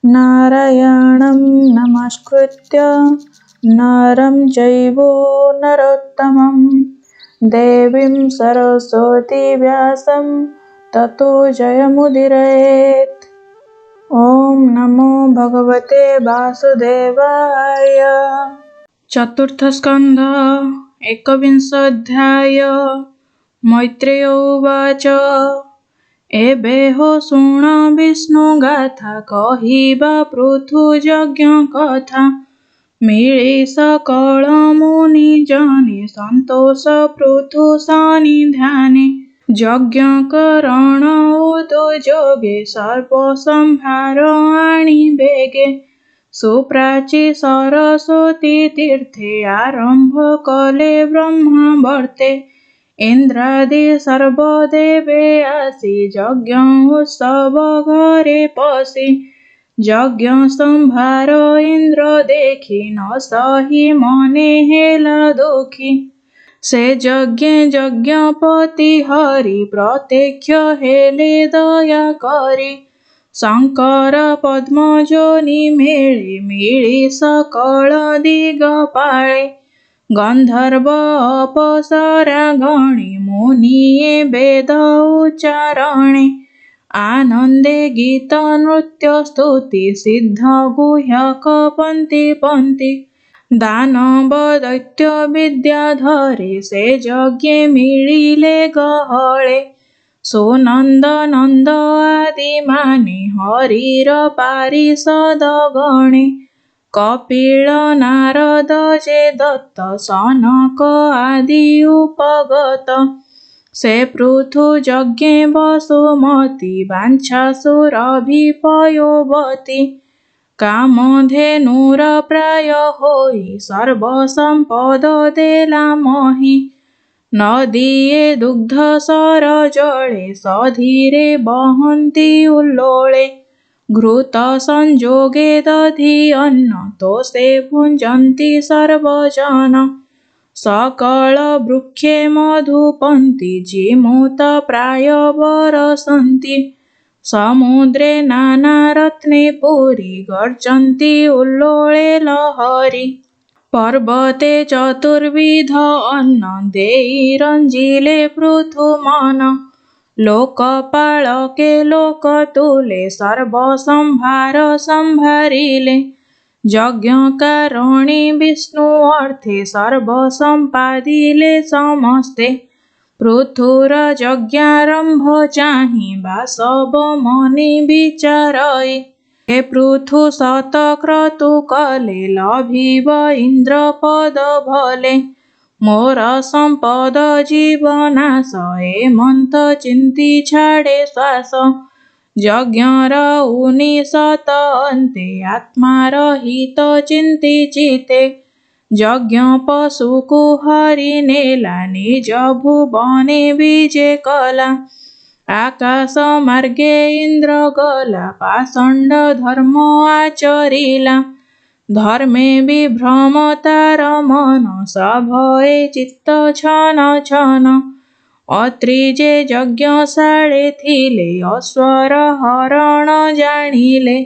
नारायणं नमस्कृत्य नरं चैव नरोत्तमं देवीं सरस्वतीं व्यासं ततो जयमुदीरयेत्। ॐ नमो भगवते वासुदेवाय। चतुर्थ स्कंध एकविंशोऽध्याय। मैत्रेय उवाच एबे हो शुण विष्णु गाथा कहिबा पृथु यज्ञ कथा मिले सकल मुनि जने संतोष पृथु सानिध्याने यज्ञ करण उद्योगे सर्प संहार आणी बेगे सुप्राची सरस्वती तीर्थे आरंभ कले ब्रह्मवर्ते इंद्रादि सर्वदेवे आसी यज्ञ उत्सव घरे पशि यज्ञ संभार इंद्र देखी न सही मने हेला दुखी से यज्ञपति हरि प्रत्यक्ष हेले दया करी शंकर पद्मजोनि मेळे मिळी सकळ दिग पाळे गंधर्व अप्सरा गणी मुनिये वेद उच्चारणे आनंदे गीत नृत्य स्तुति सिद्ध गुह्यक पंक्ति पंक्ति दानव दैत्य विद्याधरे से यज्ञे मिलिले गहळे सुनंद नंद आदि माने हरिर पारिषद गणे कपिल नारद जे दत्त सनक आदि उपगत से पृथु यज्ञे वसुमती वाञ्छासुरभिपयोवती कामधेनुर प्राय होई सर्व संपद देला मही नदीये दुग्ध सर जळे सधीरे बहन्ति उल्लोळे घृत संजोगे दधि अन्न तो से भुञ्जन्ति सर्वजन सकल वृक्षे मधुपन्ति जीमूत प्राय वरसन्ति समुद्रे नाना रत्ने पुरी गर्जन्ति उल्लोळे लहरी पर्वते चतुर्विध अन्न देई रंजिले पृथु मन लोकपालके लोकतुले सर्व संभार संभारिले यज्ञकारणी विष्णु अर्थे सर्व संपादिले समस्ते पृथुर यज्ञारंभ चाहिबा सब मनि विचारई हे पृथु शतक्रतु कले लभिब इंद्र पद भले मोर संपद जीवनाश हेमंत चिंती छाड़े श्वास यज्ञर उनिशत अन्ते आत्मार हित चिंती चिते यज्ञ पशुकु हरि नेला निज भुवने विजे कला आकाश मार्गे इंद्र गला पाषंड धर्म आचरिला धर्मे विभ्रम तार मन सभये चित्त छन छन अत्रि जे यज्ञशाळे थिले अश्वर हरण जाणिले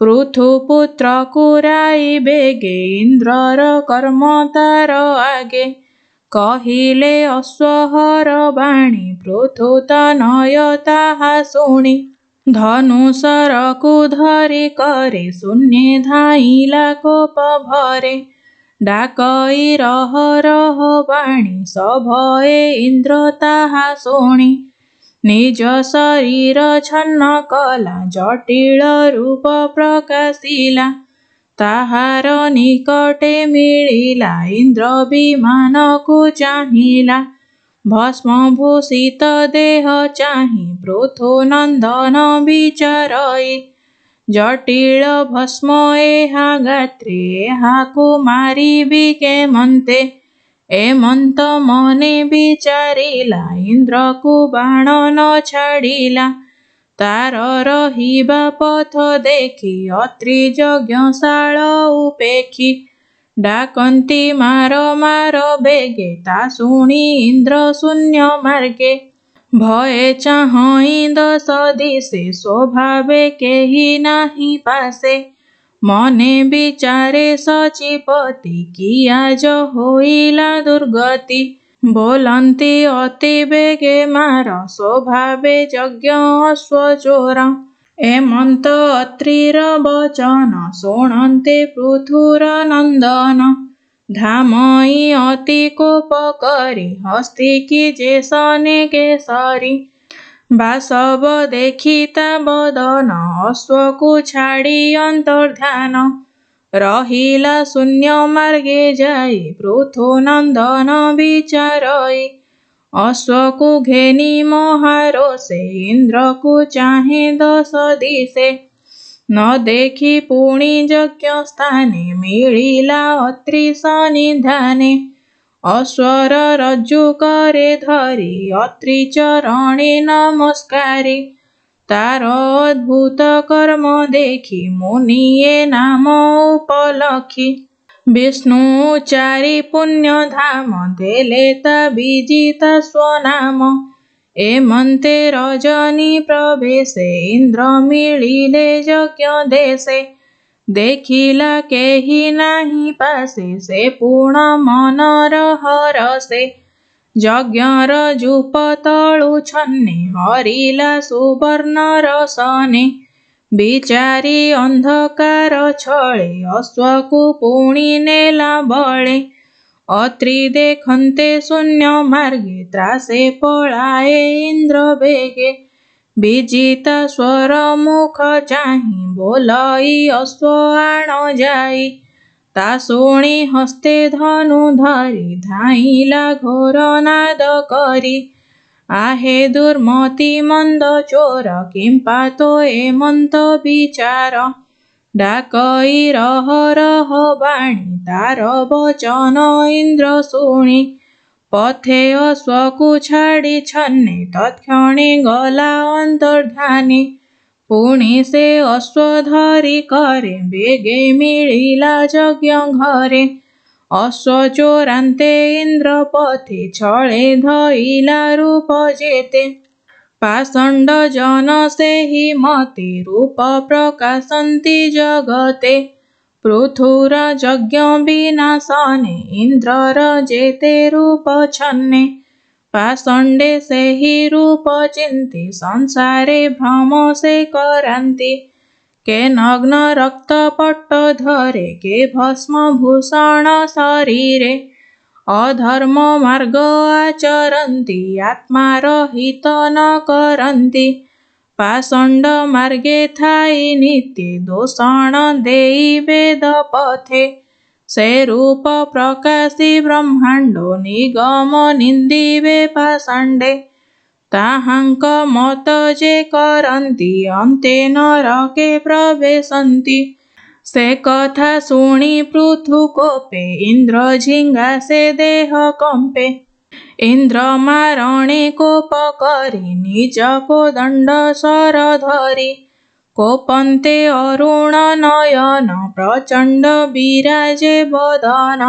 पृथुपुत्र कुराई बेगे इंद्रर कर्म तार आगे कहिले अश्वहर बाणी पृथुतनय ताहा शुणी धनुषरकु धरि करे शून्ये धाइला कोप भरे डाकई रह रह बाणी सभये इंद्र ताहा शुणी निज शरीर छन्न कला जटिल रूप प्रकाशिला ताहार निकटे मिलिला इंद्र विमान को चाहिला भस्मभूषित देह चाहि पृथु नंदन विचारई जटिल भस्म एहा गात्रे एहाकु मारिबि केमन्ते एमंत मने विचारिला इंद्र को बाण न छाड़िला तार रहिबा पथ देखी अत्रि यज्ञशाळ उपेक्षी डाकन्ति मार मार बेगे ता शुणी इंद्र शून्य मार्गे भये चाहई दश दिशे स्वभावे केही नाही पासे। मने विचारे सचिपति किया जो होइला दुर्गति। बोलन्ति अति बेगे मार स्वभावे यज्ञ अश्वचोर। एमन्त अत्रिर वचन शुणन्ते पृथुर नन्दन। धामई अति कोप करी हस्तिकी जे सने केसरी। बासव देखिता बदन अश्वकु छाड़ी अंतर्ध्यान। रहिला शून्य मार्गे जाई पृथु नन्दन विचारई। अश्वकु घेनी महारोषे इंद्रकु चाहे दश दिशे। न देखी पुणी यज्ञ स्थाने मिलिला अत्रि सन्निधाने। अश्वर रज्जु करे धरी अत्रि चरणे नमस्कारी। तार अद्भुत कर्म देखी मुनिये नाम उपलखी। विष्णु चारि पुण्य धाम देले ता विजिता स्वनाम। एमन्ते रजनी प्रवेशे इंद्र मिलिले यज्ञ देशे। देखिला केही नाही पासे से पूर्ण मनर हरसे। यज्ञर जूप तळु छन्ने हरिला सुवर्ण रसने। विचारी अंधकार छळे अश्वकु पुणी नेला बळे। अत्रि देखन्ते शून्य मार्गे त्रासे पळाए इंद्र वेगे। विजिता स्वर मुख चाहि बोलई अश्व आण जाई। ता शुणी हस्ते धनु धरी धाइला घोर नाद करी। आहे दुर्मती मंद चोर किंपा तो एमंत विचार। डाकई रह रह बाणी तार वचन इंद्र शुणी। पथे अश्वकु छाड़ी छन्ने तत्क्षणे गला अंतर्धाने। पुणी से अश्व धरी करे बेगे मिलिला यज्ञ घरे। अश्व चोरान्ते इंद्र पथे छळे धइला रूप जेते। पाषण्ड जन सेहि मते रूप प्रकाशन्ति जगते। पृथुर यज्ञ विनाशने इंद्रर जेते रूप छन्ने। पाषण्डे सेहि रूप चिन्ति संसारे भ्रम से करान्ति। के नग्न रक्त पट्ट धरे के भस्म भूषण शरीरे। अधर्म मार्ग आचरन्ति आत्मा रहित न करन्ति। पाषण्ड मार्गे थाई नित्य दोषण देई वेद पथे। से रूप प्रकाशी ब्रह्मांडो निगम निंदिवे पाषण्डे। ताहांक मत जे करन्ति अन्ते नरके प्रवेशन्ति। से कथा शुणी पृथु कोपे इंद्र झिंगासे देह कंपे। इंद्र मारणे कोप करी निज कोदंड सर धरी। कोपन्ते अरुण नयन प्रचंड विराजे बदन।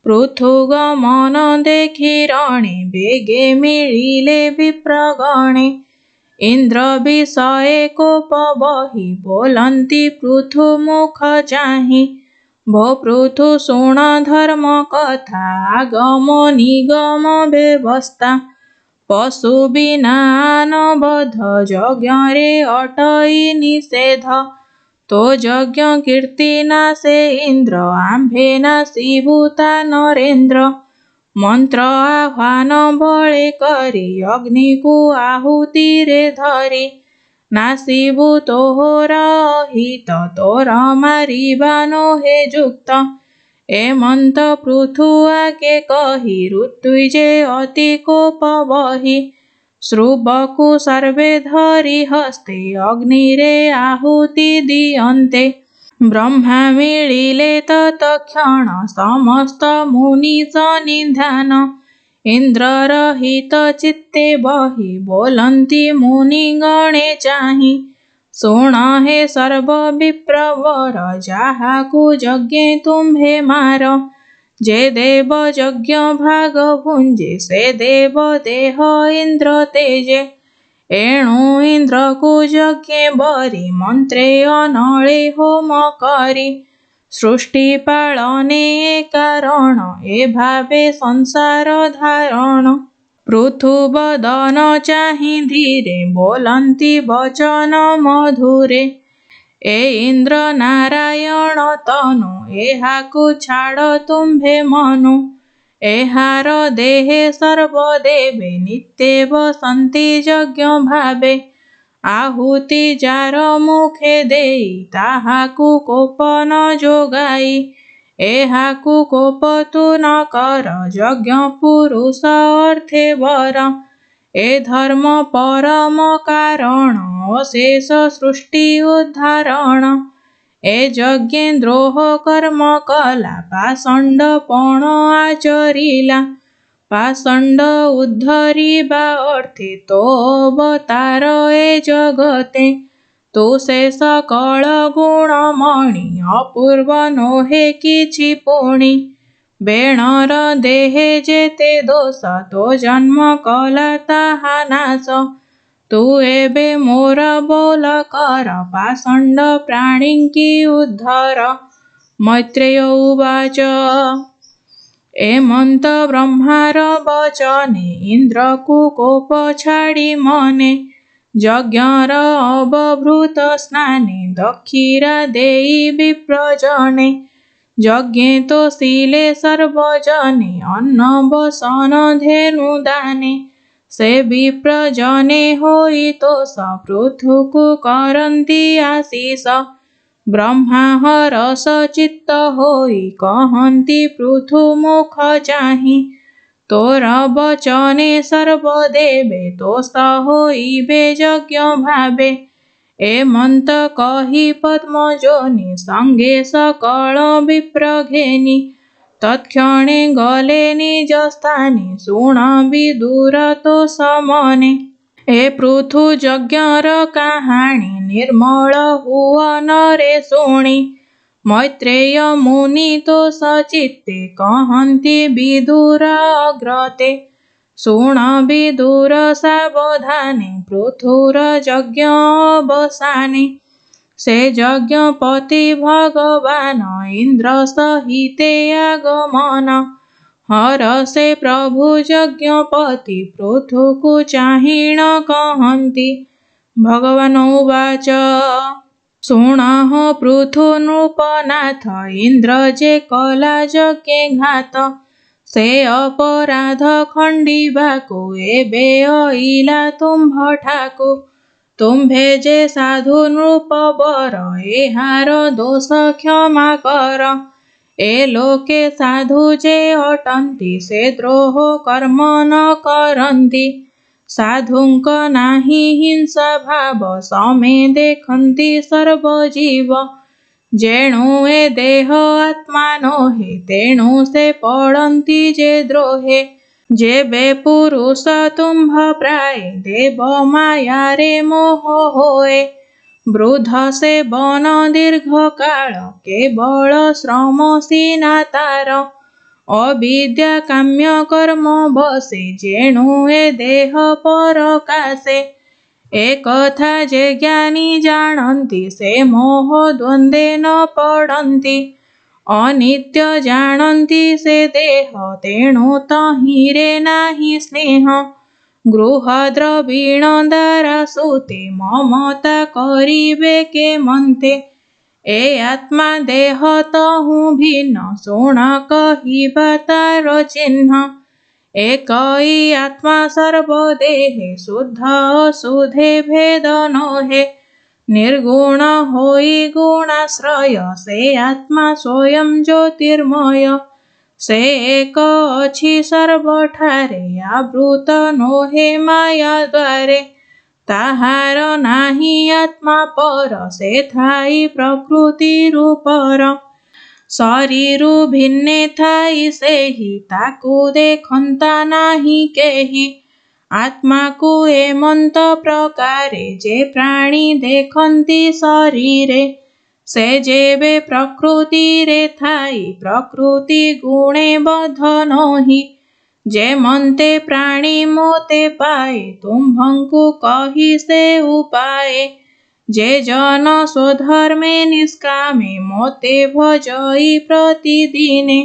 पृथु गमन देखि रणे बेगे मिलिले विप्रगणे। इंद्र विषये कोप बहि बोलन्ति पृथु मुख चाहि। भो पृथु शुण धर्म कथा आगम निगम व्यवस्था। पशु बिना न बध यज्ञरे अटई निषेध। तो यज्ञ कीर्ति नासे इंद्र आम्भे नासीभूता नरेन्द्र। मंत्र आह्वान बळे करी अग्निकु आहुतिरे धरी। नासीबु तोहर अहित तोर मारिबा नोहे जुक्त। एमंत पृथु आगे कही ऋत्विजे अति कोप बही। श्रुबकु सर्वे धरी हस्ते अग्निरे आहुति दियन्ते। ब्रह्मा मिलिले तत्क्षण समस्त मुनि सन्निधान। इंद्र रहित चित्ते बहि बोलन्ति मुनि गणे चाहि। शुण हे सर्व विप्रवर जाहाकु यज्ञे तुम्भे मार। जे देव यज्ञ भाग भुंजे से देव देह इंद्र तेजे। एणु इंद्रକୁ ଯଜ୍ଞେ ବରି ମନ୍ତ୍ରେ ଅନଳେ ହୋମ କରି। ସୃଷ୍ଟି ପାଳନେ କାରଣ ଏ ଭାବେ ସଂସାର ଧାରଣ। ପୃଥୁବଦନ ଚାହିଁ ଧୀରେ ବୋଲନ୍ତି ବଚନ ମଧୁରେ। ଏ ଇନ୍ଦ୍ର ନାରାୟଣ ତନୁ ଏହାକୁ ଛାଡ଼ ତୁମ୍ଭେ ମନୁ। ଏହାର ଦେହେ ସର୍ବଦେବେ ନିତ୍ୟେ ବସନ୍ତି ଯଜ୍ଞ ଭାବେ। ଆହୁତି ଯାର ମୁଖେ ଦେଇ ତାହାକୁ କୋପ ନ ଯୋଗାଇ। ଏହାକୁ କୋପ ତୁ ନ କର ଯଜ୍ଞ ପୁରୁଷ ଅର୍ଥେ ବର। ଏ ଧର୍ମ ପରମ କାରଣ ଅଶେଷ ସୃଷ୍ଟି ଉଦ୍ଧାରଣ। ଏ ଯଜ୍ଞେ ଦ୍ରୋହ କର୍ମ କଲା ପାଷଣ୍ଡ ପଣ ଆଚରିଲା। ପାଷଣ୍ଡ ଉଦ୍ଧରିବା ଅର୍ଥେ ତୋ ଅବତାର ଏ ଜଗତେ। ତୁ ସେ ସକଳ ଗୁଣମଣି ଅପୂର୍ବ ନୋହେ କିଛି ପୁଣି। ବେଣର ଦେହେ ଯେତେ ଦୋଷ ତୋ ଜନ୍ମ କଲା ତାହା ନାଶ। ତୁ ଏବେ ମୋର ବୋଲ କର ପାଷଣ୍ଡ ପ୍ରାଣୀଙ୍କି ଉଦ୍ଧର। ମୈତ୍ରେୟ ଉବାଚ ଏମନ୍ତ ବ୍ରହ୍ମାର ବଚନେ ଇନ୍ଦ୍ରକୁ କୋପ ଛାଡ଼ି ମନେ। ଯଜ୍ଞର ଅବଭୃତ ସ୍ନାନେ ଦକ୍ଷିଣା ଦେଇ ବିପ୍ରଜନେ। ଯଜ୍ଞେ ତୋଷିଲେ ସର୍ବଜନେ ଅନ୍ନ ବସନ ଧେନୁ ଦାନେ। ସେ ବିପ୍ରଜନେ ହୋଇ ତୋଷ ପୃଥୁକୁ କରନ୍ତି ଆଶିଷ। ବ୍ରହ୍ମା ହରଷ ଚିତ୍ତ ହୋଇ କହନ୍ତି ପୃଥୁ ମୁଖ ଚାହିଁ। ତୋର ବଚନେ ସର୍ବଦେବେ ତୋଷ ହୋଇବେ ଯଜ୍ଞ ଭାବେ। ଏମନ୍ତ କହି ପଦ୍ମଯୋନି ସଙ୍ଗେ ସକଳ ବିପ୍ର ଘେନି। ତତ୍କ୍ଷଣେ ଗଲେ ନିଜ ସ୍ଥାନେ ଶୁଣ ବିଦୁର ତୋଷ ମନେ। ଏ ପୃଥୁ ଯଜ୍ଞର କାହାଣୀ ନିର୍ମଳ ହୁଅ ନରେ ଶୁଣି। ମୈତ୍ରେୟ ମୁନି ତୋଷ ଚିତ୍ତେ କହନ୍ତି ବିଦୁର ଅଗ୍ରତେ। ଶୁଣ ବିଦୁର ସାବଧାନେ ପୃଥୁର ଯଜ୍ଞ ଅବସାନେ। ସେ ଯଜ୍ଞପତି ଭଗବାନ ଇନ୍ଦ୍ର ସହିତେ ଆଗମନ। ହରଷେ ପ୍ରଭୁ ଯଜ୍ଞପତି ପୃଥୁକୁ ଚାହିଁଣ କହନ୍ତି। ଭଗବାନ ଉବାଚ ଶୁଣଃ ପୃଥୁ ନୃପନାଥ ଇନ୍ଦ୍ର ଯେ କଲା ଯଜ୍ଞେ ଘାତ। ସେ ଅପରାଧ ଖଣ୍ଡିବାକୁ ଏବେ ଅଇଲା ତୁମ୍ଭଠାକୁ। ତୁମ୍ଭେ ଯେ ସାଧୁ ନୃପବର ଏହାର ଦୋଷ କ୍ଷମା କର। ଏ ଲୋକେ ସାଧୁ ଯେ ଅଟନ୍ତି ସେ ଦ୍ରୋହ କର୍ମ ନ କରନ୍ତି। ସାଧୁଙ୍କ ନାହିଁ ହିଂସା ଭାବ ସମେ ଦେଖନ୍ତି ସର୍ବଜୀବ। ଯେଣୁ ଏ ଦେହ ଆତ୍ମା ନୋହେ ତେଣୁ ସେ ପଡ଼ନ୍ତି ଯେ ଦ୍ରୋହେ। ଯେବେ ପୁରୁଷ ତୁମ୍ଭ ପ୍ରାୟ ଦେବ ମାୟାରେ ମୋହ ହୋଏ। ବୃଦ୍ଧ ସେବନ ଦୀର୍ଘ କାଳ କେବଳ ଶ୍ରମ ସିନା ତାର। ଅବିଦ୍ୟା କାମ୍ୟ କର୍ମ ବସେ ଯେଣୁ ଏ ଦେହ ପରକାଶେ। ଏ କଥା ଯେ ଜ୍ଞାନୀ ଜାଣନ୍ତି ସେ ମୋହ ଦ୍ୱନ୍ଦ୍ୱେ ନ ପଡ଼ନ୍ତି। ଅନିତ୍ୟ ଜାଣନ୍ତି ସେ ଦେହ ତେଣୁ ତହିଁରେ ନାହିଁ ସ୍ନେହ। ଗୃହ ଦ୍ରବିଣ ଦ୍ୱାରା ସୂତେ ମମତା କରିବେ କେମନ୍ତେ। ଏ ଆତ୍ମା ଦେହ ତହୁଁ ଭିନ୍ନ ଶୁଣ କହିବା ତାର ଚିହ୍ନ। ଏକଇ ଆତ୍ମା ସର୍ବଦେହେ ଶୁଦ୍ଧ ଅଶୁଦ୍ଧେ ଭେଦ ନୋହେ। ନିର୍ଗୁଣ ହୋଇ ଗୁଣାଶ୍ରୟ ସେ ଆତ୍ମା ସ୍ୱୟଂ ଜ୍ୟୋତିର୍ମୟ। ସେ ଏକ ଅଛି ସର୍ବଠାରେ ଆବୃତ ନୋହେ ମାୟା ଦ୍ୱାରେ। ତାହାର ନାହିଁ ଆତ୍ମା ପର ସେ ଥାଇ ପ୍ରକୃତି ରୂପର। ଶରୀରୁ ଭିନ୍ନେ ଥାଇ ସେହି ତାକୁ ଦେଖନ୍ତା ନାହିଁ କେହି। ଆତ୍ମାକୁ ଏମନ୍ତ ପ୍ରକାରେ ଯେ ପ୍ରାଣୀ ଦେଖନ୍ତି ଶରୀରେ। ସେ ଯେବେ ପ୍ରକୃତିରେ ଥାଇ ପ୍ରକୃତି ଗୁଣେ ବଦ୍ଧ ନୋହି। ଯେମନ୍ତେ ପ୍ରାଣୀ ମୋତେ ପାଏ ତୁମ୍ଭଙ୍କୁ କହି ସେ ଉପାଏ। ଯେ ଜନ ସ୍ୱଧର୍ମେ ନିଷ୍କାମେ ମୋତେ ଭଜଇ ପ୍ରତିଦିନେ।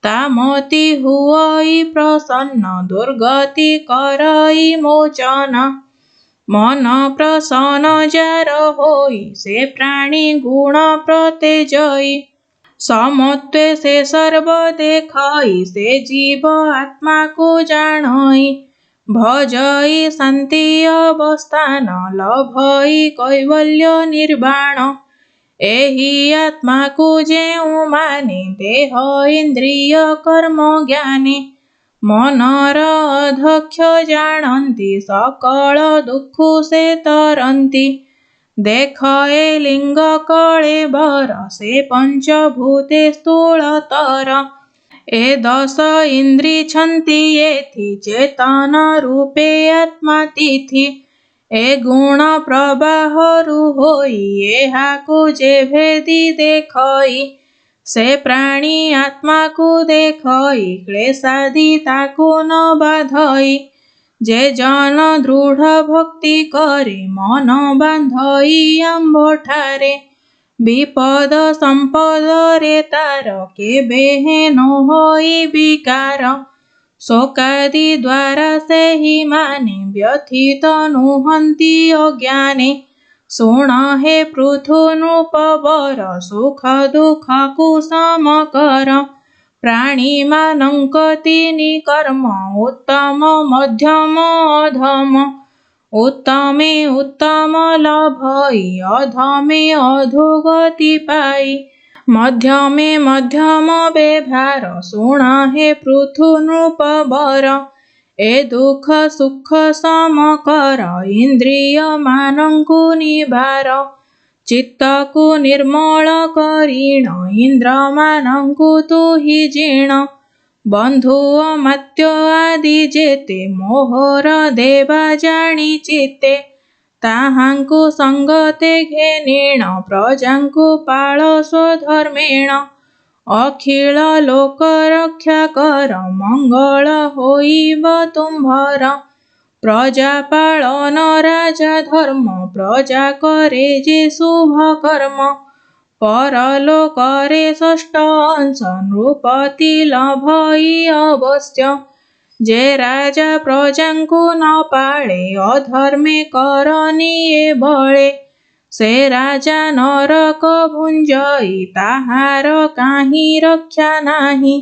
ତା ମତି ହୁଅଇ ପ୍ରସନ୍ନ ଦୁର୍ଗତି କରଇ ମୋଚନ। ମନ ପ୍ରସନ୍ନ ଯାର ହୋଇ ସେ ପ୍ରାଣୀ ଗୁଣ ପ୍ରତେଜଇ। ସମତ୍ୱେ ସେ ସର୍ବ ଦେଖଇ ସେ ଜୀବ ଆତ୍ମାକୁ ଜାଣଇ। ଭଜଇ ଶାନ୍ତି ଅବସ୍ଥାନ ଲଭଇ କୈବଲ୍ୟ ନିର୍ବାଣ। ଏହି ଆତ୍ମାକୁ ଯେଉଁମାନେ ଦେହ ଇନ୍ଦ୍ରିୟ କର୍ମ ଜ୍ଞାନେ ମନର ଅଧ୍ୟକ୍ଷ ଜାଣନ୍ତି ସକଳ ଦୁଃଖୁ ସେ ତରନ୍ତି। ଦେଖ ଏ ଲିଙ୍ଗ କଳେବର ସେ ପଞ୍ଚଭୂତେ ସ୍ଥୂଳତର। ଏ ଦଶ ଇନ୍ଦ୍ରି ଛନ୍ତି ଏଥି ଚେତନ ରୂପେ ଆତ୍ମା ତିଥି। ଏ ଗୁଣ ପ୍ରବାହରୁ ହୋଇ ଏହାକୁ ଯେ ଭେଦି ଦେଖଇ। ସେ ପ୍ରାଣୀ ଆତ୍ମାକୁ ଦେଖଇ କ୍ଲେଶାଦି ତାକୁ ନ ବାଧଇ। ଯେ ଜନ ଦୃଢ଼ ଭକ୍ତି କରେ ମନ ବାନ୍ଧଇ ଆମ୍ଭଠାରେ। ବିପଦ ସମ୍ପଦରେ ତାର କେବେହେଁ ନ ହୋଇ ବିକାର। ଶୋକାଦି ଦ୍ୱାରା ସେହିମାନେ ବ୍ୟଥିତ ନୁହନ୍ତି ଅଜ୍ଞାନେ। ଶୁଣ ହେ ପୃଥୁ ନୃପବର ସୁଖ ଦୁଃଖକୁ ସମ କର। ପ୍ରାଣୀମାନଙ୍କ ତିନି କର୍ମ ଉତ୍ତମ ମଧ୍ୟମ ଅଧମ। ଉତ୍ତମେ ଉତ୍ତମ ଲଭଇ ଅଧମେ ଅଧୋଗତି ପାଇ। ମଧ୍ୟମେ ମଧ୍ୟମ ବ୍ୟବହାର ଶୁଣ ହେ ପୃଥୁ ନୃପବର। ଏ ଦୁଃଖ ସୁଖ ସମ କର ଇନ୍ଦ୍ରିୟ ମାନଙ୍କୁ ନିବାର। ଚିତ୍ତକୁ ନିର୍ମଳ କରିଣ ଇନ୍ଦ୍ରମାନଙ୍କୁ ତୁହି ଜିଣ। ବନ୍ଧୁ ଅମାତ୍ୟ ଆଦି ଯେତେ ମୋହର ଦେବା ଜାଣି ଚିତ୍ତେ। ତାହାଙ୍କୁ ସଙ୍ଗତେ ଘେନିଣ ପ୍ରଜାଙ୍କୁ ପାଳ ସ୍ୱଧର୍ମେଣ। ଅଖିଳ ଲୋକ ରକ୍ଷା କର ମଙ୍ଗଳ ହୋଇବ ତୁମ୍ଭର। ପ୍ରଜା ପାଳନ ରାଜା ଧର୍ମ ପ୍ରଜା କରେ ଯେ ଶୁଭ କର୍ମ। ପରଲୋକରେ ଷଷ୍ଠ ଅଂଶ ନୃପତି ଲଭଇ ଅବଶ୍ୟ। ଯେ ରାଜା ପ୍ରଜାଙ୍କୁ ନ ପାଳେ ଅଧର୍ମେ କର ନିଏ ବଳେ। ସେ ରାଜା ନରକ ଭୁଞ୍ଜଇ ତାହାର କାହିଁ ରକ୍ଷା ନାହିଁ।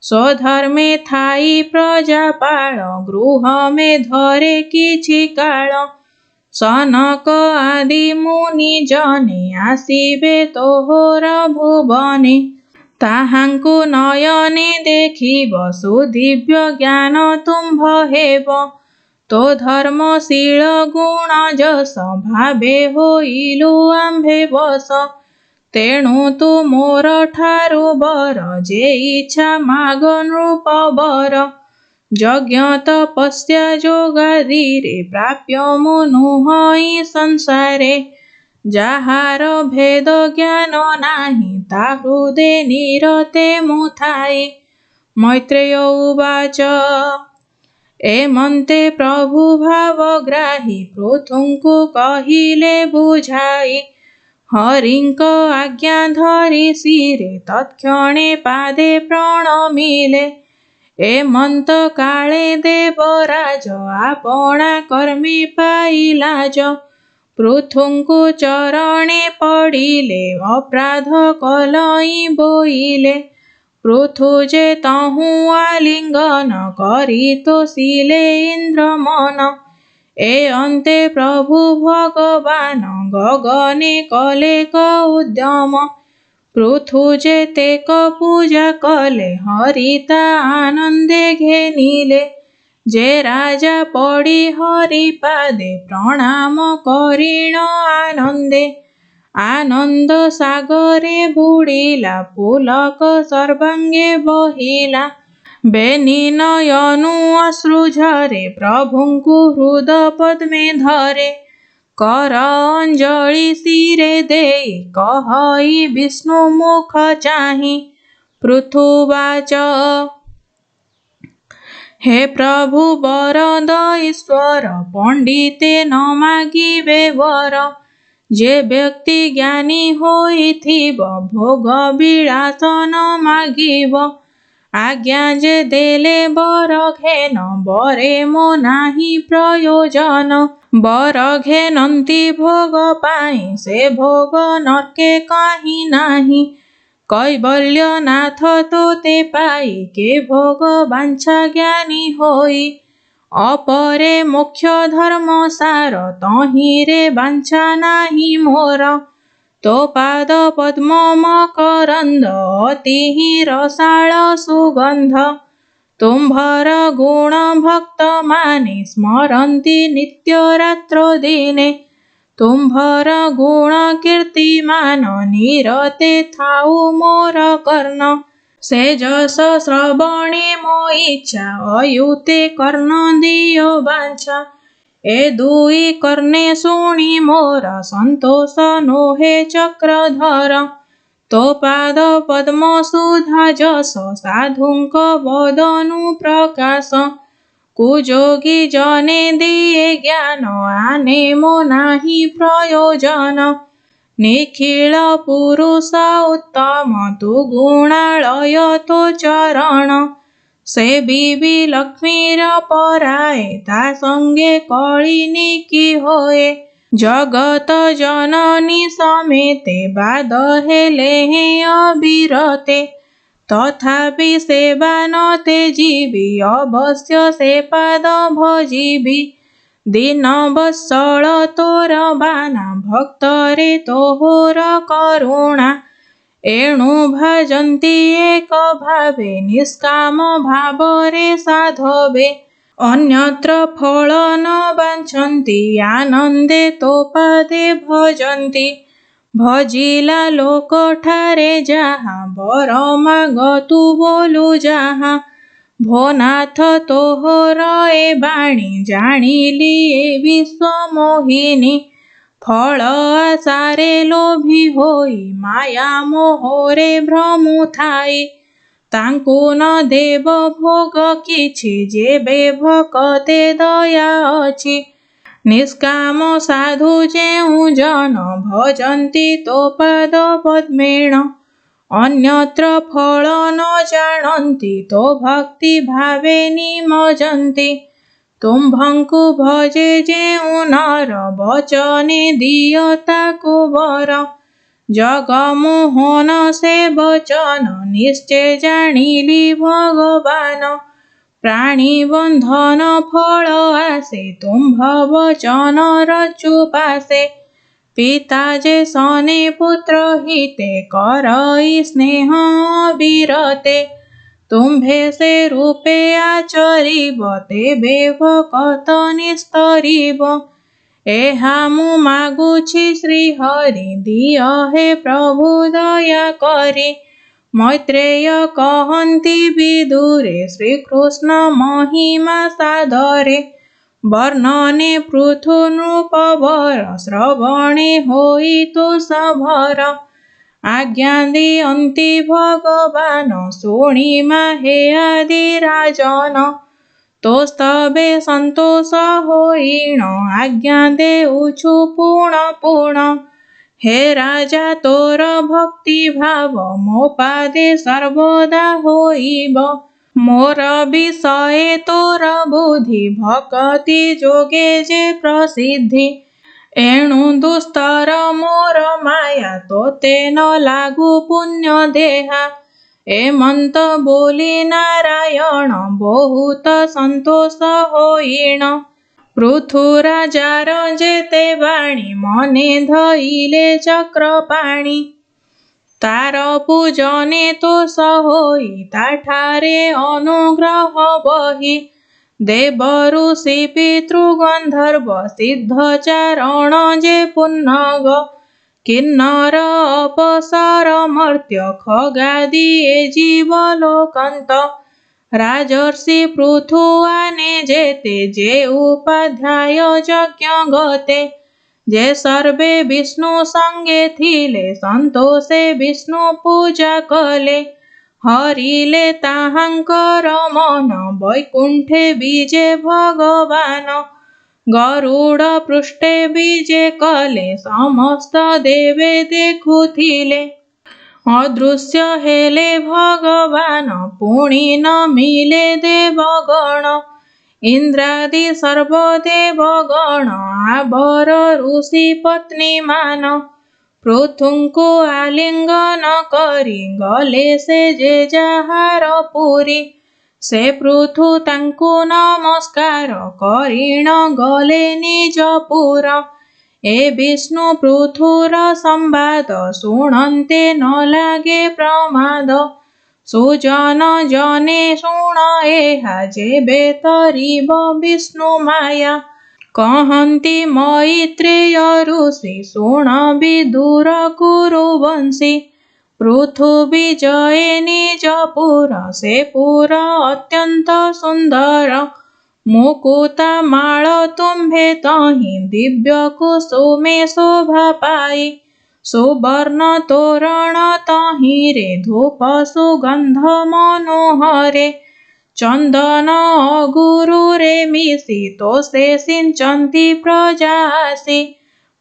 ସ୍ୱଧର୍ମେ ଥାଇ ପ୍ରଜା ପାଳ ଗୃହ ମେଧରେ କିଛି କାଳ। ସନକ ଆଦି ମୁନି ଜନେ ଆସିବେ ତୋହର ଭୁବନେ। ତାହାଙ୍କୁ ନୟନେ ଦେଖିବ ସୁଦିବ୍ୟ ଜ୍ଞାନ ତୁମ୍ଭ ହେବ। ତୋ ଧର୍ମଶୀଳ ଗୁଣ ଯଶ ଭାବେ ହୋଇଲୁ ଆମ୍ଭେ ବଶ। ତେଣୁ ତୁ ମୋର ଠାରୁ ବର ଯେ ଇଚ୍ଛା ମାଗ ନୃପବର। ଯଜ୍ଞ ତପସ୍ୟା ଯୋଗାଦିରେ ପ୍ରାପ୍ୟ ମୁଁ ନୁହଁ ସଂସାରେ। ଯାହାର ଭେଦ ଜ୍ଞାନ ନାହିଁ ତା ହୃଦେ ନିରତେ ମୁଁ ଥାଏ। ମୈତ୍ରେୟ ଉବାଚ ଏମନ୍ତେ ପ୍ରଭୁ ଭାବଗ୍ରାହୀ ପୃଥୁଙ୍କୁ କହିଲେ ବୁଝାଇ। ହରିଙ୍କ ଆଜ୍ଞା ଧରି ଶିରେ ତତ୍କ୍ଷଣେ ପାଦେ ପ୍ରଣମିଲେ। ଏମନ୍ତ କାଳେ ଦେବରାଜ ଆପଣା କର୍ମେ ପାଇ ଲାଜ। ପୃଥୁଙ୍କୁ ଚରଣେ ପଡ଼ିଲେ ଅପରାଧ କଲଇଁ ବୋଇଲେ। ପୃଥୁ ଯେ ତହୁଁ ଆଲିଙ୍ଗନ କରି ତୋଷିଲେ ଇନ୍ଦ୍ର ମନ। ଏ ଅନ୍ତେ ପ୍ରଭୁ ଭଗବାନ ଗଗନେ କଲେ କ ଉଦ୍ୟମ। ପୃଥୁ ଯେତେକ ପୂଜା କଲେ ହରି ତା ଆନନ୍ଦେ ଘେନିଲେ। ଯେ ରାଜା ପଡ଼ି ହରି ପାଦେ ପ୍ରଣାମ କରିଣ ଆନନ୍ଦେ। ଆନନ୍ଦ ସାଗରେ ବୁଡ଼ିଲା ପୁଲକ ସର୍ବାଙ୍ଗେ ବହିଲା। ବେନି ନୟନୁ ଅଶ୍ରୁ ଝରେ ପ୍ରଭୁଙ୍କୁ ହୃଦ ପଦ୍ମେ ଧରେ। कर अंजलि शिरे देई कहई विष्णु मुख चाहि पृथुवाच हे प्रभु वरद ईश्वर पंडिते न मागिबे वर जे व्यक्ति ज्ञानी होइथिब भोग विलास न मागिब आज्ञा जे देले वर घेन बरे मो नाही प्रयोजन वर घेनन्ति भोग पाई से भोग नरके कहीं नाही कैवल्यनाथ तोते पाई के भोग वांछा ज्ञानी होई अपरे मोक्ष धर्म सार तहिरे वांछा नाही मोर तो पाद पद्म मकरंद अति रसाळ सुगंध तुम्भर गुण भक्त माने स्मरन्ति नित्य रात्र दिने तुम्भर गुण कीर्तिमान निरते थाउ मोर कर्ण से जस श्रवणे मो इच्छा अयुते कर्ण दियो वांछा ए दुई कर्णे शुणी मोर संतोष नोहे चक्रधर तो पाद पद्म सुधा जस साधुंक बदनु प्रकाश कुजोगी जने दिए ज्ञान आने मो नाही प्रयोजन निखिल पुरुष उत्तम तु गुणालय तो चरण से बीबी लक्ष्मीर पराए ता संगे कलिनी की होए जगत जननी समेते बाद हेले हे अविरते तथापि सेवा न तेजिबि अवश्य से पाद भजिबि दीन वत्सल तोर बाना भक्तरे तोहर करुणा एणु भजन्ति एक भावे निष्काम भावरे साधवे अन्यत्र फल न वाञ्छन्ति आनन्दे तो पादे भजन्ति भजिला लोक ठारे जाहा बर मागतु बोलु जाहा भोनाथ तोहर ए बाणी जानिली ए विश्व मोहिनी फल आशारे लोभी होई माया मोहरे भ्रमु थाई तांकु न देव भोग किछि जेबे भकते दया अछि निष्काम साधु जेउ जन भजन्ति तो पाद पद्मेण अन्यत्र फल न जानन्ति तो भक्ति भावे निमजन्ति तुम्भंकु भजे जेउ नर वचने दियो ताकु वर जगमोहन से वचन निश्चय जानिली भगवान प्राणी बंधन फल आसे तुम्भ वचन रचु पासे पिता जे सने पुत्र हिते करई स्नेह विरते तुम्भे से रूपे आचरिब तेबे भकत निस्तरिब एहा मु मागुछि श्रीहरि दिय हे प्रभु दया करी मैत्रेय कहन्ति विदुरे श्रीकृष्ण महिमा सादरे वर्णने पृथु नृपवर श्रवणे होई तो सभर आज्ञा दियन्ति भगवान शुणिमा हे आदि राजन तो स्तबे संतोष होइण आज्ञा देउछु पुण पुण हे राजा तोर भक्ति भाव मो पादे सर्वदा होइब मोर विषये तोर बुद्धि भक्ति जोगे जे प्रसिद्धि एणु दुस्तर मोर माया तोते न लागू पुण्य देहा एमंत बोली नारायण बहुत संतोष होइण पृथुराजार जेते बाणी मने धइले चक्रपाणी तार पूजने तोष होई ताठारे अनुग्रह बही देव ऋषि पितृगंधर्व सिद्धचारण जे पुन्नग किन्नर अपसर मर्त्य खगादि ए जीवलोकंत राजर्षि पृथुआने जेते जे उपाध्याय यज्ञ गते जे सर्वे विष्णु संगे थिले संतोषे विष्णु पूजा कले हरिले ताहांकर मन वैकुंठे विजे भगवान गरुड़ पृष्ठे विजे कले समस्त देवे देखुथिले अदृश्य हेले भगवान पुणी न मिले देवगण इंद्रादि सर्वदेवगण आभर ऋषि पत्नी मान पृथुंकु आलिंगन करी गले से जे जाहार पुरी से पृथु तांकु नमस्कार करिण गले निज पुर ए विष्णु पृथुर संवाद शुणन्ते न लागे प्रमाद सुजन जने शुण एहा जेबे तरिब विष्णु माया कहन्ति मैत्रेय ऋषि शुण विदुर कुरुवंशी पृथुवी जये निज पुर से पुर अत्यंत सुंदर मुकुता माळ तुम्भे तहि दिव्य कुसुमे शोभा पाई सुवर्ण तोरण तहिरे धूप सुगंध मनोहरे चंदन अगुरुरे मिशि तोषे सिंचन्ति प्रजासि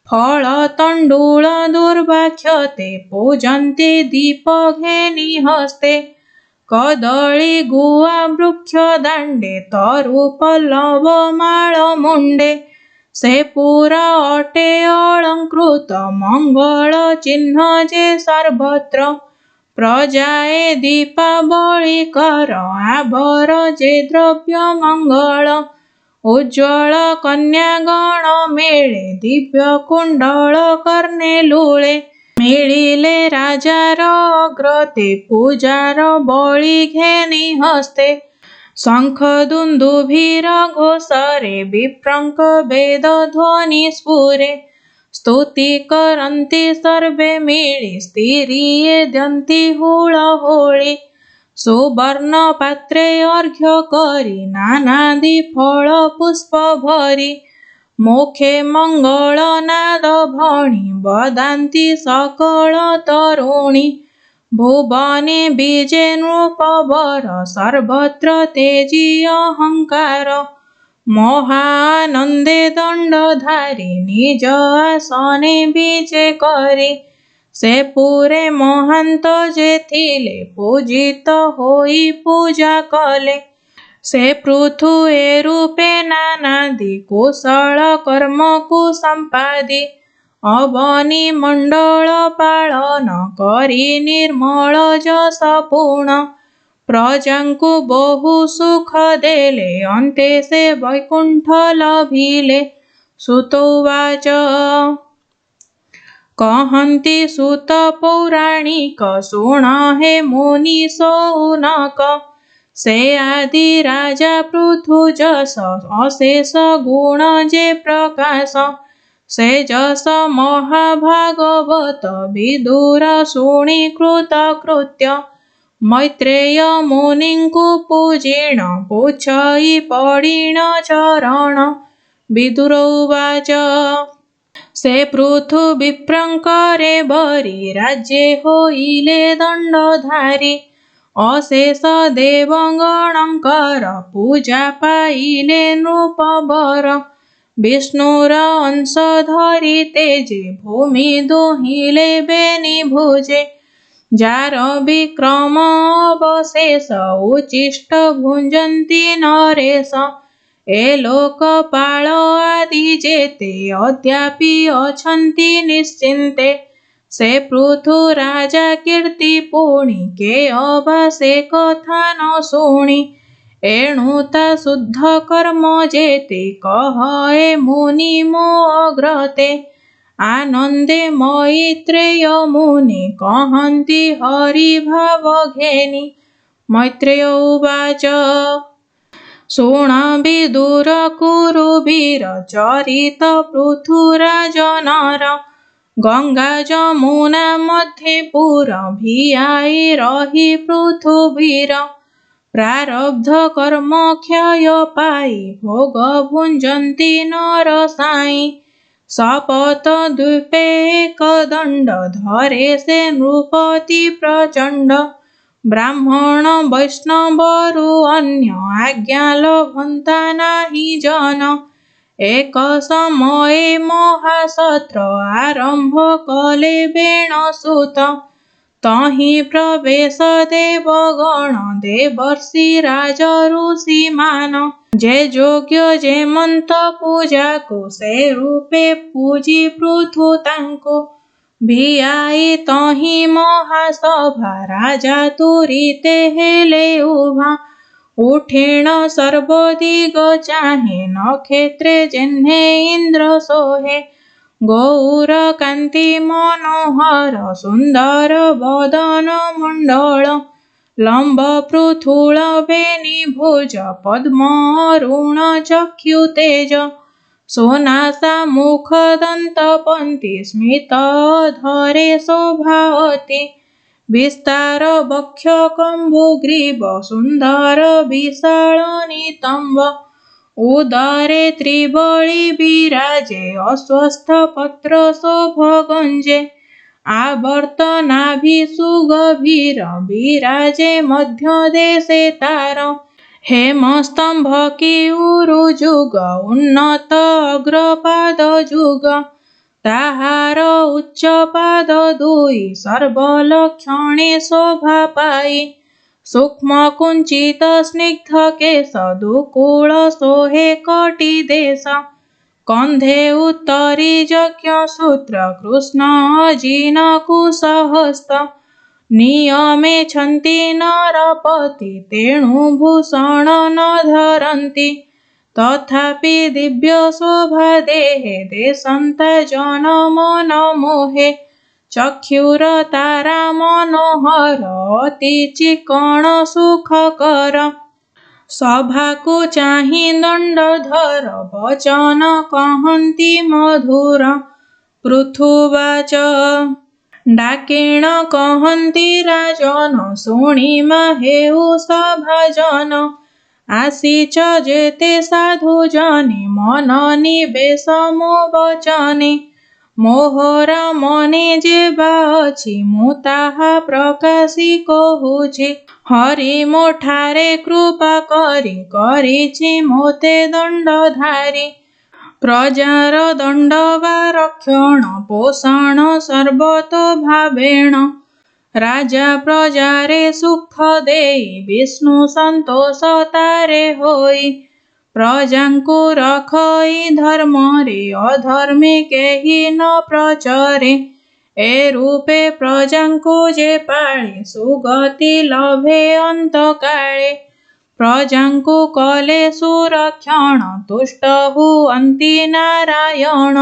फल तंडुल दुर्वाक्षते पूजन्ति दीप घेनि हस्ते कदली गुआ वृक्ष दांडे तरु पल्लव माळ मुंडे से पुरा अटे अलंकृत मंगल चिन्ह जे सर्वत्र प्रजाए दीपावली कर आभर जे द्रव्य मंगल उज्ज्वल कन्यागण मेळे दिव्य कुंडल कर्णे लूळे मिलिले राजार अग्रते पूजार बळी घेनि हस्ते शंख दुंदुभिर घोषरे विप्रंक वेद ध्वनि स्फुरे स्तुति करन्ति सर्वे मिळि स्थिरिये दन्ति हुळहुळि सुवर्ण पात्रे अर्घ्य करी नानादि फल पुष्प भरी मुखे मंगल नाद भणी वदान्ति सकल तरुणी भुवने बीजे नृपवर सर्वत्र तेजी अहंकार महानंदे दंडधारी निज आसने बीजे करी से पुरे महंत जे थिले पूजित होई पूजा कले से पृथु ए रूपे नानादि कुशल कर्म कु संपादी अवनी मंडल पालन करी निर्मल जस पूर्ण प्रजांकु बहु सुख देले अन्ते से वैकुंठ लभिले सुतोवाच कहन्ति सुत पौराणिक शुण हे मुनि सौनक से आदि राजा पृथु जस अशेष गुण जे प्रकाश से जस महाभागवत विदुर शुणि कृत कृत्य मैत्रेय मुनिंकु पूजिण पुच्छई पडिण चरण विदुर उवाच से पृथु विप्रंकरे बरी राज्ये होइले दंडधारी अशेष देवगणंकर पूजा पाइले नृपवर विष्णुर अंश धरी तेजे भूमि दुहिले बेनि भुजे जार विक्रम अवशेष उचिष्ट भुंजन्ति नरेश ए लोकपाल आदि जेते अद्यापि अछन्ति निश्चिन्ते से पृथु राजा कीर्ति पुणी के अबा से कथा न शुणी एणुता शुद्ध कर्म जेते कह ए मुनि मो अग्रते आनंदे मैत्रेय मुनि कहन्ति हरि भाव घेनि मैत्रेय उवाच शुण विदुर कुरुवीर चरित पृथुराजनर गंगा जमुना मध्ये पुर भियाई रही पृथुवीर प्रारब्ध कर्म क्षय पाई भोग भुंजन्ति नर साई शपथ द्वीपे एकदण्ड धरे से नृपति प्रचण्ड ब्राह्मण वैष्णवरु अन्य आज्ञा लभन्ता नाही जन एक समये महासत्र आरंभ कले वेणसुत तहि प्रवेश देवगण देवर्षि राज ऋषिमान जे योग्य जे मंत पूजा को से रूपे पूजी पृथु तांको भियाई तहि महासभा राजा तुरीते हेले उभा उठेण सर्वदिग चाहे नक्षत्रे जेह्ने इंद्र सोहे गौर कांति मनोहर सुंदर बदन मंडल लंब पृथुल बेनि भुज पद्म अरुण चक्षु तेज सोनासा मुख दंत पंक्ति स्मित धरे शोभावती विस्तार वक्ष कम्बुग्रीव सुंदर विशाल नितंब उदरे त्रिबली विराजे अस्वस्थ पत्र शोभगंजे आवर्तनाभिसुगभीर विराजे मध्य देशे तार हेमस्तंभ की उरुजुग उन्नत अग्रपाद जुग ताहार उच्च पाद दुई सर्वलक्षणे शोभा पाई सूक्ष्म कुंचित स्निग्ध केश दुकूल सोहे कटी देश कंधे उत्तरी यज्ञ सूत्र कृष्ण अजिन कुशहस्त नियमे छन्ति नरपति तेणु भूषण न धरन्ति तथापि दिव्य शोभा देहे देशन्ता जन मन मोहे चक्षुर तारा मनोहर अति चिकण सुखकर सभा को चाहि दंडधर वचन कहन्ति मधुर पृथुवाच डाकेण कहन्ति राजन शुणिमा हेउ सभाजन आसीच जेते साधु जने मन निवेश मो वचने मोहरा मने जेबा अछि मु ताहा प्रकाशी कहुछि हरि मोठारे कृपा करी करिछि मोते दंडधारी प्रजार दंड वा रक्षण पोषण सर्वतो भावेण राजा प्रजारे सुख देई विष्णु संतोष तारे होई प्रजांकु रखई धर्म रे अधर्मी केहि न प्रचरे ए रूपे प्रजांकु जे पाळे सुगति लभे अंत काळे प्रजांकु कले सुरक्षण तुष्ट हुअन्ति नारायण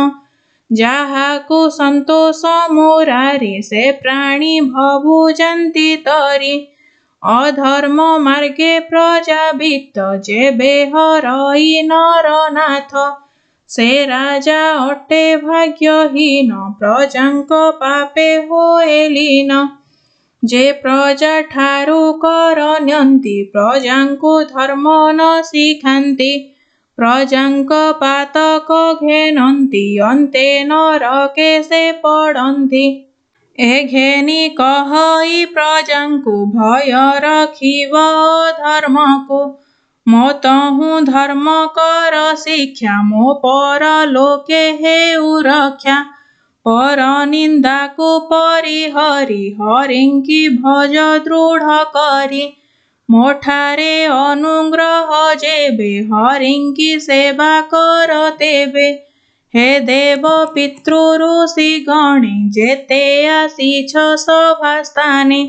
जाहाकु संतोष मुरारी से प्राणी भभुजन्ति तरी अधर्म मार्गे प्रजावित जेबे हरई नरनाथ से राजा अटे भाग्यहीन प्रजांक पापे होए लीन जे प्रजा ठारू करन्यन्ति प्रजांकु धर्म न शिखान्ति प्रजांक पातक घेनन्ति अन्ते नरके से पड़न्ति ए घेनी कहई प्रजांकु भय रखिब धर्मको मोतहु धर्म कर शिक्षा मो पर लोके हेउ रक्षा पर निंदा को परिहरि हरिंकी भज दृढ़ करी मोठारे अनुग्रह जेबे हरिंकी सेवा कर तेबे हे देव पितृ ऋषि गणे जेते आसीछ सभास्थाने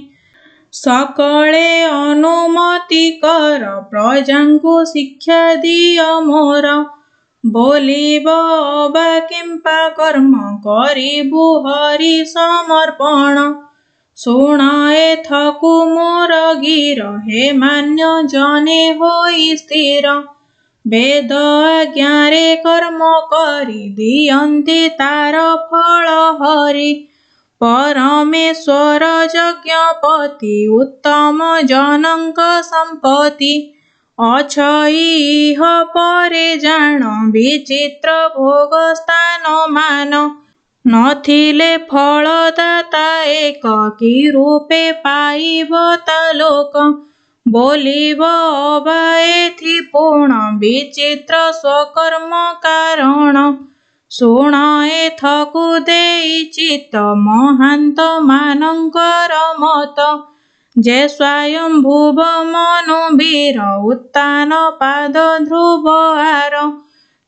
सकले अनुमति कर प्रजांकु शिक्षा दिय मोर बोलिब अबा किंपा कर्म करिबु हरि समर्पण शुण एथकु मोर गिर हे मान्य जने होई स्थिर वेद आज्ञारे कर्म करि दियन्ति तार फल हरि परमेश्वर यज्ञपति उत्तम जनक संपत्ति ଅଛଇହ ପରେ ଜାଣ ବିଚିତ୍ର ଭୋଗ ସ୍ଥାନ ମାନ। ନଥିଲେ ଫଳଦାତା ଏକ କି ରୂପେ ପାଇବ ତା ଲୋକ। ବୋଲିବ ଅବା ଏଥି ପୁଣ ବିଚିତ୍ର ସ୍ୱକର୍ମ କାରଣ। ଶୁଣ ଏଥକୁ ଦେଇ ଚିତ୍ତ ମହାନ୍ତ ମାନଙ୍କର ମତ। ଯେ ସ୍ୱୟଂଭୁବ ମନୁ ବୀର ଉତ୍ତାନ ପାଦ ଧ୍ରୁବ ହାର।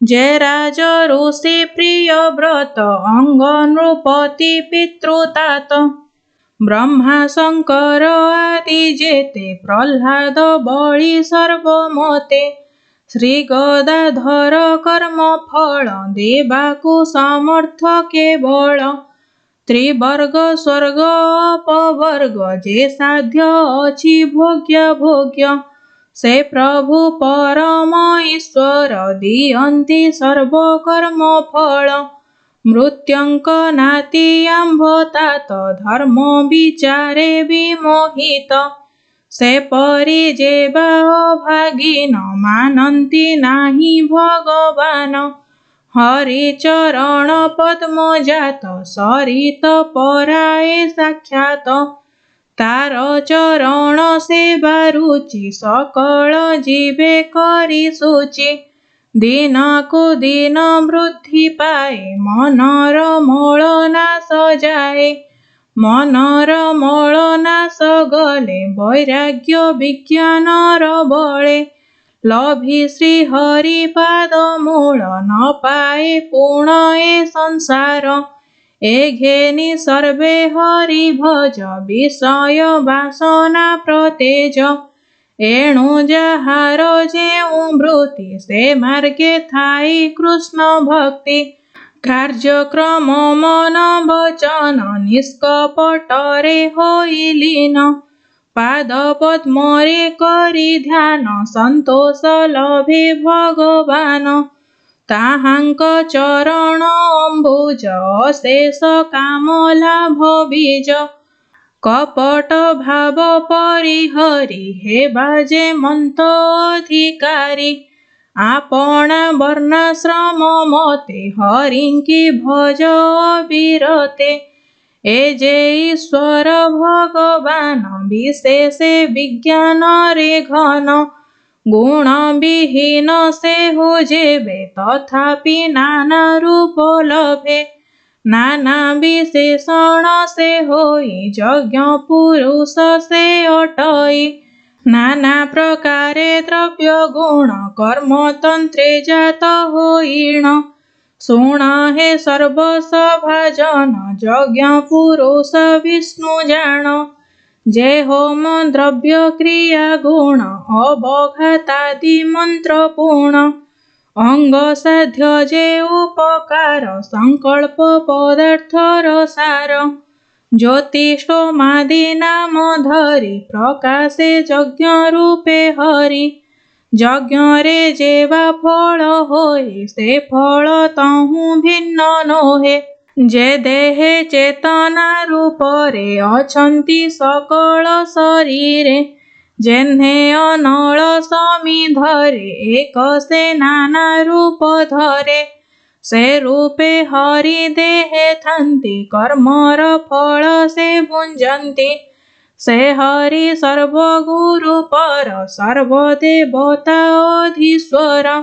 ଯେ ରାଜ ଋଷି ପ୍ରିୟ ବ୍ରତ ଅଙ୍ଗ ନୃପତି ପିତୃତାତ। ବ୍ରହ୍ମା ଶଙ୍କର ଆଦି ଯେତେ ପ୍ରହ୍ଲାଦ ବଳି ସର୍ବମତେ। ଶ୍ରୀ ଗଦାଧର କର୍ମ ଫଳ ଦେବାକୁ ସମର୍ଥ କେବଳ। ତ୍ରିବର୍ଗ ସ୍ୱର୍ଗ ଅପବର୍ଗ ଯେ ସାଧ୍ୟ ଅଛି ଭୋଗ୍ୟ। ସେ ପ୍ରଭୁ ପରମ ଈଶ୍ୱର ଦିଅନ୍ତି ସର୍ବକର୍ମ ଫଳ। ମୃତ୍ୟଙ୍କ ନାତି ଆମ୍ଭ ତାତ ଧର୍ମ ବିଚାରେ ବିମୋହିତ। ସେପରି ଯେ ବା ଅଭାଗୀନ ମାନନ୍ତି ନାହିଁ ଭଗବାନ। ହରି ଚରଣ ପଦ୍ମ ଜାତ ସରିତ ପରାଏ ସାକ୍ଷାତ। ତାର ଚରଣ ସେବା ରୁଚି ସକଳ ଜୀବେ କରି ସୂଚି। ଦିନକୁ ଦିନ ବୃଦ୍ଧି ପାଏ ମନର ମଳ ନାଶ ଯାଏ। ମନର ମଳ ନାଶ ଗଲେ ବୈରାଗ୍ୟ ବିଜ୍ଞାନର ବଳେ। ଲଭି ଶ୍ରୀ ହରି ପାଦ ମୂଳ ନ ପାଏ ପୁଣ ଏ ସଂସାର। ଏ ଘେନି ସର୍ବେ ହରି ଭଜ ବିଷୟ ବାସନା ପ୍ରତେଜ। ଏଣୁ ଯାହାର ଯେଉଁ ବୃତ୍ତି ସେ ମାର୍ଗେ ଥାଇ କୃଷ୍ଣ ଭକ୍ତି। କାର୍ଯ୍ୟକ୍ରମ ମନ ବଚନ ନିଷ୍କପଟରେ ହୋଇ ଲୀନ। ପାଦ ପଦ୍ମରେ କରି ଧ୍ୟାନ ସନ୍ତୋଷ ଲଭେ ଭଗବାନ। ତାହାଙ୍କ ଚରଣ ଅମ୍ବୁଜ ଅଶେଷ କାମ ଲାଭ ବୀଜ। କପଟ ଭାବ ପରିହରି ହେବା ଯେ ମନ୍ତ ଅଧିକାରୀ। ଆପଣା ବର୍ଣ୍ଣାଶ୍ରମ ମତେ ହରିଙ୍କି ଭଜ ଅବିରତେ। ଏ ଯେ ଈଶ୍ୱର ଭଗବାନ ବିଶେଷେ ବିଜ୍ଞାନରେ ଘନ। ଗୁଣ ବିହୀନ ସେହୁ ଯେବେ ତଥାପି ନାନା ରୂପ ଲଭେ। ନାନା ବିଶେଷଣ ସେ ହୋଇ ଯଜ୍ଞ ପୁରୁଷ ସେ ଅଟଇ। ନାନା ପ୍ରକାରେ ଦ୍ରବ୍ୟ ଗୁଣ କର୍ମ ତନ୍ତ୍ରେ ଜାତ ହୋଇଣ। ଶୁଣ ହେ ସର୍ବସଭାଜନ ଯଜ୍ଞ ପୁରୁଷ ବିଷ୍ଣୁ ଜାଣ। ଯେ ହୋମ ଦ୍ରବ୍ୟ କ୍ରିୟା ଗୁଣ ଅବଘାତାଦି ମନ୍ତ୍ର ପୁଣ। ଅଙ୍ଗ ସାଧ୍ୟ ଯେ ଉପକାର ସଂକଳ୍ପ ପଦାର୍ଥର ସାର। ଜ୍ୟୋତିଷ୍ଠୋମାଦି ନାମ ଧରି ପ୍ରକାଶେ ଯଜ୍ଞ ରୂପେ ହରି। ଯଜ୍ଞରେ ଯେ ବା ଫଳ ହୋଏ ସେ ଫଳ ତହୁଁ ଭିନ୍ନ ନୋହେ। ଯେ ଦେହେ ଚେତନା ରୂପରେ ଅଛନ୍ତି ସକଳ ଶରୀରେ। ଯେହ୍ନେ ଅନଳ ସମିଧରେ ଏକ ସେ ନାନା ରୂପ ଧରେ। ସେ ରୂପେ ହରି ଦେହେ ଥାନ୍ତି କର୍ମର ଫଳ ସେ ଭୁଞ୍ଜନ୍ତି। ସେ ହରି ସର୍ବଗୁରୁ ପର ସର୍ବଦେବତା ଅଧୀଶ୍ୱର।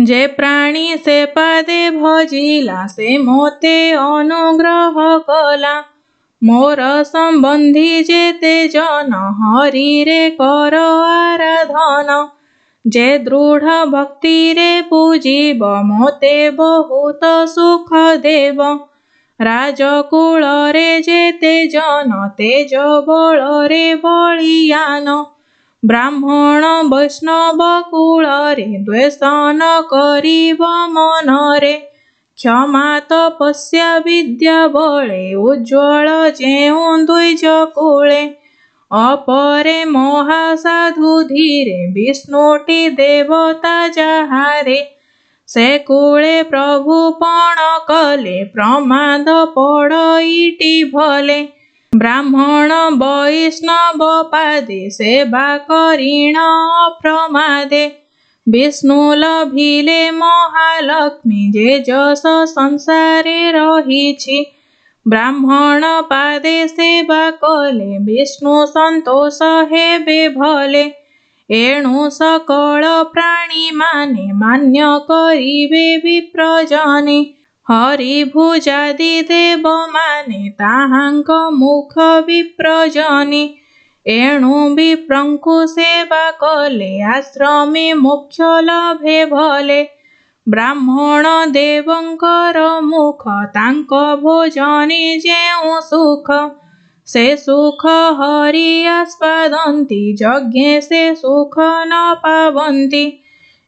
ଯେ ପ୍ରାଣୀ ସେ ପାଦେ ଭଜିଲା ସେ ମୋତେ ଅନୁଗ୍ରହ କଲା। ମୋର ସମ୍ବନ୍ଧୀ ଯେତେ ଜନ ହରିରେ କର ଆରାଧନ। ଯେ ଦୃଢ଼ ଭକ୍ତିରେ ପୂଜିବ ମୋତେ ବହୁତ ସୁଖ ଦେବ। ରାଜକୁଳରେ ଯେତେ ଜନ ତେଜ ବଳରେ ବଳୀୟାନ। ବ୍ରାହ୍ମଣ ବୈଷ୍ଣବ କୁଳରେ ଦ୍ୱେଷ ନ କରିବ ମନରେ। କ୍ଷମା ତପସ୍ୟା ବିଦ୍ୟା ବଳେ ଉଜ୍ଜ୍ୱଳ ଯେଉଁ ଦ୍ୱିଜ କୂଳେ। ଅପରେ ମହାସାଧୁ ଧୀରେ ବିଷ୍ଣୁଟି ଦେବତା ଯାହାରେ। ସେ କୂଳେ ପ୍ରଭୁ ପଣ କଲେ ପ୍ରମାଦ ପଡ଼ଇଟି ଭଲେ। ब्राह्मण वैष्णव पादे सेवा करिण अप्रमादे विष्णु लभिले महालक्ष्मी जे जस संसारे रहिछि ब्राह्मण पादे सेवा कले विष्णु संतोष हेबे भले एणु सकल प्राणी माने मान्य करिबे विप्रजने हरि भुजादि देव माने ताहांक मुख विप्रजने एणु विप्रंकु सेवा कले आश्रमे मोक्ष लभे भले ब्राह्मण देवंकर मुख तांक भोजने जेउ सुख से सुख हरि आस्वादन्ति यज्ञे से सुख न पावन्ति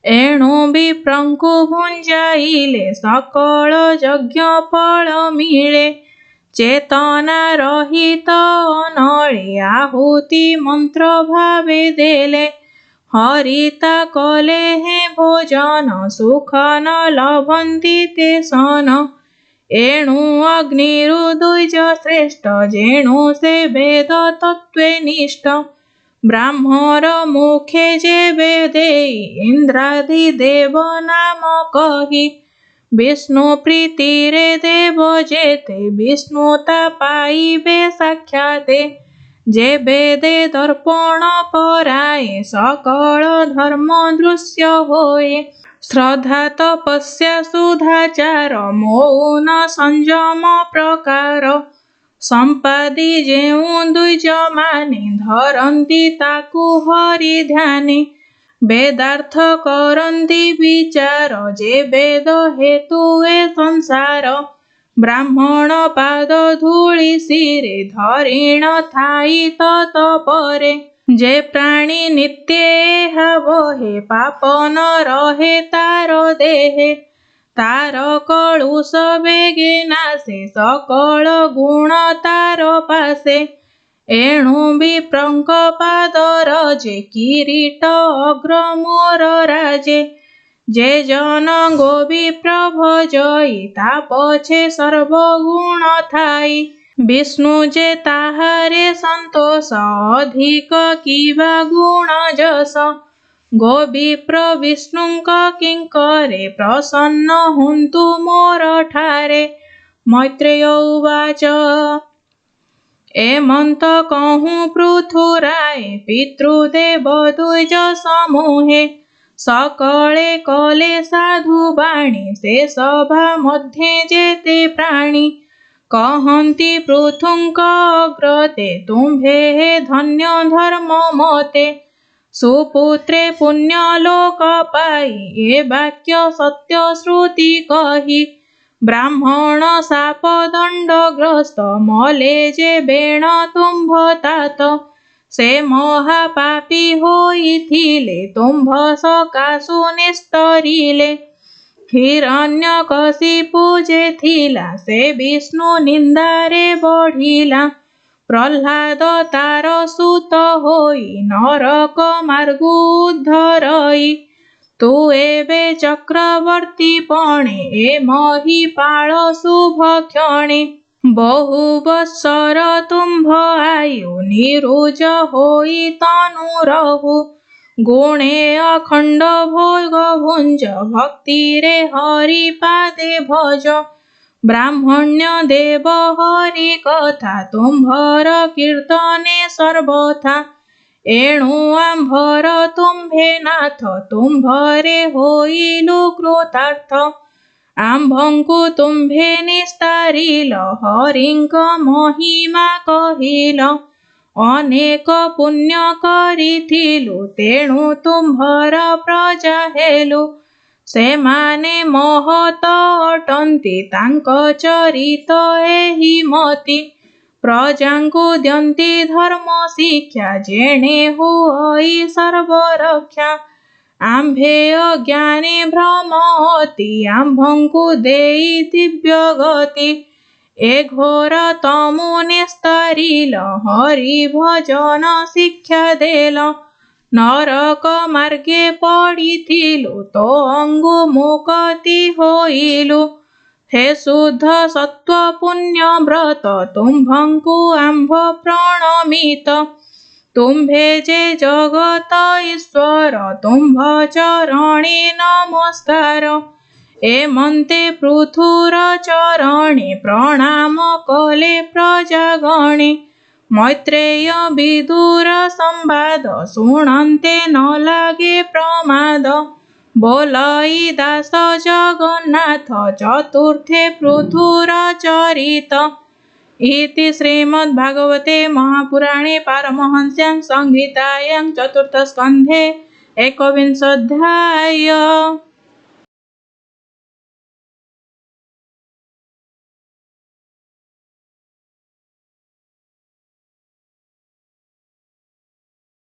एणु विप्रंकु भुंजाइले सकल यज्ञ फल मिले चेतना रहित नळे आहुति मंत्र भावे देले हरिता कले हे भोजन सुख न लभन्ति ते सन एणु अग्निरुद्विज श्रेष्ठ जेणु से वेद तत्वे निष्ठ ब्राह्मण मुखे जे वेदे इंद्रादि देव नाम कहि विष्णु प्रीतिरे देव जेते विष्णुता पाइबे साक्षाते जे वेदे दर्पण पराये सकल धर्म दृश्य होए श्रद्धा तपस्या सुधाचार मौन संयम प्रकार संपादी जेउ द्विज माने धरन्ति ताकु हरि ध्याने वेदार्थ करन्ति विचार जे वेद हेतु ए संसार ब्राह्मण पाद धूଳି सिरे धरिण थाई तत्परे जे प्राणी नित्य बहे पाप न रहे तार देहे तार कलुष बेगे नासे सकल गुण तार पासे एणु विप्रंक पादर जे किरीट अग्र मोर राजे जे जन गोबी प्रभजई ता पछे सर्वगुण थाई विष्णु जे ताहारे संतोष अधिक किबा गुण जस गोविप्र विष्णुंक किंकरे प्रसन्न हुंतु मोर ठारे मैत्रेय उवाच एमंत कहूँ पृथुराय पितृदेव द्विज समूहे सकले कले साधु बाणी से सभा मध्ये जेते प्राणी कहन्ति पृथुंक अग्रते तुम्भे हे धन्य धर्म मते सुपुत्रे पुण्य लोक पाई ए वाक्य सत्य श्रुति कही ब्राह्मण साप दंड ग्रस्त मले जे बेण तुम्भ तात से महापापी होइथिले तुम्भ सकाशु निस्तरिले हिरण्यकशिपु जे थिला से विष्णु निंदारे बढ़िला प्रह्लाद तार सुत होई नरक मार्गु उद्धरई तू एबे चक्रवर्ती पणे ए महिपाल शुभ क्षणे बहु बत्सर तुम्भ आयु निरुज होई तनु रहु गुणे अखंड भोग भुंज भक्ति रे हरि पादे भज ब्राह्मण्य देव हरि कथा तुम्भर कीर्तने सर्वथा एणु आंभर तुम्भे नाथ तुम्भरे होइलु कृतार्थ आंभंकु तुम्भे निस्तारिल हरिंक महिमा कहिल अनेक पुण्य करिथिलु तेणु तुम्भर प्रजा हेलु से माने महत अटंती तांक चरित एहि मति प्रजांकु द्यंती धर्म शिक्षा जेणे हुई सर्वरक्षा आंभे अज्ञाने भ्रम अति आंभंकु देई दिव्य गति ए घोर तमु निस्तारिल हरि भजन शिक्षा देल नरक मार्गे पड़िथिलु तो अंगु मुक्ति होइलु हे शुद्ध सत्व पुण्य व्रत तुम्भंकु आंभ प्रणमित। तुम्भे जे जगत ईश्वर तुम्भ चरणे नमस्कार। एमन्ते पृथुर चरणे प्रणाम कले प्रजागणे। मैत्रेय विदुर संवाद शुणन्ते न लागे प्रमाद। बोलई दास जगन्नाथ चतुर्थे पृथुर चरित। इति श्रीमद्भागवते महापुराणे पारमहंस्यां संहितायां चतुर्थस्कन्धे एकविंशोऽध्यायः।